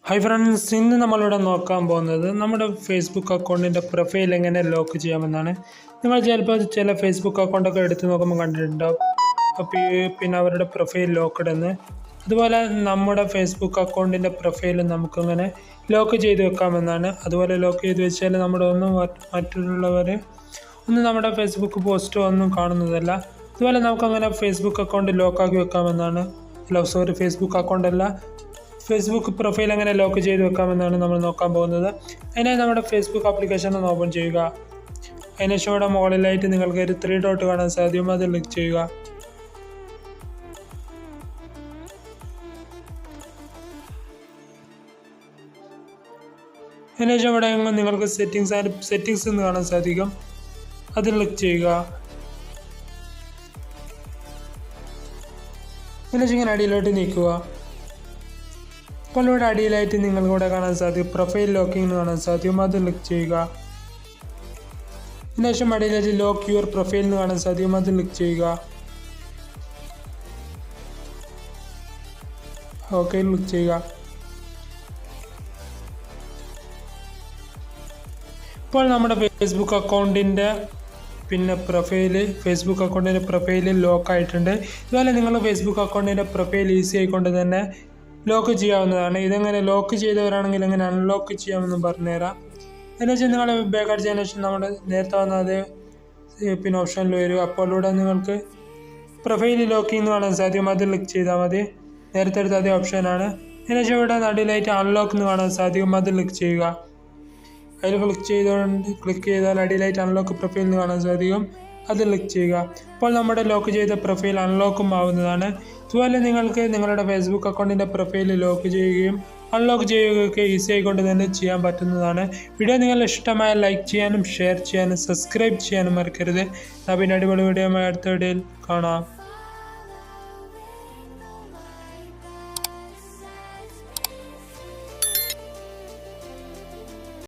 Hi friends, ഇന്ന് നമ്മളിവിടെ നോക്കാൻ പോകുന്നത് നമ്മുടെ ഫേസ്ബുക്ക് അക്കൗണ്ടിൻ്റെ പ്രൊഫൈൽ എങ്ങനെ ലോക്ക് ചെയ്യാമെന്നാണ്. നിങ്ങൾ ചിലപ്പോൾ ചില ഫേസ്ബുക്ക് അക്കൗണ്ടൊക്കെ എടുത്ത് നോക്കുമ്പോൾ കണ്ടിട്ടുണ്ടാവും പിന്നെ അവരുടെ പ്രൊഫൈൽ ലോക്ക്ഡ് എന്ന്. അതുപോലെ നമ്മുടെ ഫേസ്ബുക്ക് അക്കൗണ്ടിൻ്റെ പ്രൊഫൈൽ നമുക്കിങ്ങനെ ലോക്ക് ചെയ്ത് വെക്കാമെന്നാണ്. അതുപോലെ ലോക്ക് ചെയ്ത് വെച്ചാൽ നമ്മുടെ മറ്റുള്ളവർ നമ്മുടെ ഫേസ്ബുക്ക് പോസ്റ്റോ ഒന്നും കാണുന്നതല്ല. അതുപോലെ നമുക്കങ്ങനെ ഫേസ്ബുക്ക് അക്കൗണ്ട് ലോക്കാക്കി വെക്കാമെന്നാണ്. ഫേസ്ബുക്ക് അക്കൗണ്ടല്ല, ഫേസ്ബുക്ക് പ്രൊഫൈൽ എങ്ങനെ ലോക്ക് ചെയ്ത് വെക്കാമെന്നാണ് നമ്മൾ നോക്കാൻ പോകുന്നത്. അതിനായി നമ്മുടെ ഫേസ്ബുക്ക് ആപ്ലിക്കേഷൻ ഒന്ന് ഓപ്പൺ ചെയ്യുക. അതിനുശേഷം ഇവിടെ മുകളിലായിട്ട് നിങ്ങൾക്ക് ഒരു 3 ഡോട്ട് കാണാൻ സാധിക്കും, അത് ക്ലിക്ക് ചെയ്യുക. അതിനുശേഷം ഇവിടെ നിങ്ങൾക്ക് സെറ്റിങ്സ് എന്ന് കാണാൻ സാധിക്കും, അത് ക്ലിക്ക് ചെയ്യുക. അതിനുശേഷം ഇങ്ങനെ അടിയിലോട്ട് നീക്കുക. അപ്പോൾ ഇവിടെ അടിയിലായിട്ട് നിങ്ങൾക്ക് ഇവിടെ കാണാൻ സാധിക്കും പ്രൊഫൈൽ ലോക്കിംഗ് എന്ന് കാണാൻ സാധിക്കും, അത് ക്ലിക്ക് ചെയ്യുക. അതിനുശേഷം അടിയിലായിട്ട് ലോക്ക് യുവർ പ്രൊഫൈൽ എന്ന് കാണാൻ സാധിക്കും, അത് ക്ലിക്ക് ചെയ്യുക. ഓക്കെ ക്ലിക്ക് ചെയ്യുക. ഇപ്പോൾ നമ്മുടെ ഫേസ്ബുക്ക് അക്കൗണ്ടിൻ്റെ ഫേസ്ബുക്ക് അക്കൗണ്ടിൻ്റെ പ്രൊഫൈൽ ലോക്ക് ആയിട്ടുണ്ട്. ഇതുപോലെ നിങ്ങൾ ഫേസ്ബുക്ക് അക്കൗണ്ടിൻ്റെ പ്രൊഫൈൽ ഈസി ആയിക്കൊണ്ട് തന്നെ ലോക്ക് ചെയ്യാവുന്നതാണ്. ഇതെങ്ങനെ ലോക്ക് ചെയ്തവരാണെങ്കിൽ എങ്ങനെ അൺലോക്ക് ചെയ്യാമെന്നും പറഞ്ഞുതരാം. എന്നുവെച്ചാൽ നിങ്ങൾ ബാക്ക് അടിച്ചതിന് ശേഷം നമ്മുടെ നേരത്തെ വന്ന അതേ ഓപ്ഷനിൽ വരും. അപ്പോൾ ഇവിടെ നിങ്ങൾക്ക് പ്രൊഫൈൽ ലോക്കിംഗ് എന്ന് കാണാൻ സാധിക്കും, അത് ക്ലിക്ക് ചെയ്താൽ മതി. നേരത്തെ എടുത്ത അതേ ഓപ്ഷനാണ്. അതിനുശേഷം ഇവിടെ നടുവിലായിട്ട് അൺലോക്ക് എന്ന് കാണാൻ സാധിക്കും, അത് ക്ലിക്ക് ചെയ്യുക. അതിൽ ക്ലിക്ക് ചെയ്താൽ അടിയിലായിട്ട് അൺലോക്ക് പ്രൊഫൈൽ എന്ന് കാണാൻ സാധിക്കും, അത് ക്ലിക്ക് ചെയ്യുക. അപ്പോൾ നമ്മുടെ ലോക്ക് ചെയ്ത പ്രൊഫൈൽ അൺലോക്കും ആവുന്നതാണ്. അതുപോലെ നിങ്ങൾക്ക് നിങ്ങളുടെ ഫേസ്ബുക്ക് അക്കൗണ്ടിൻ്റെ പ്രൊഫൈൽ ലോക്ക് ചെയ്യുകയും അൺലോക്ക് ചെയ്യുകയൊക്കെ ഈസി ആയിക്കൊണ്ട് തന്നെ ചെയ്യാൻ പറ്റുന്നതാണ്. വീഡിയോ നിങ്ങൾ ഇഷ്ടമായ ലൈക്ക് ചെയ്യാനും ഷെയർ ചെയ്യാനും സബ്സ്ക്രൈബ് ചെയ്യാനും മറക്കരുത്. പിന്നെ അടിപൊളി വീഡിയോ അടുത്ത വീഡിയോയിൽ കാണാം.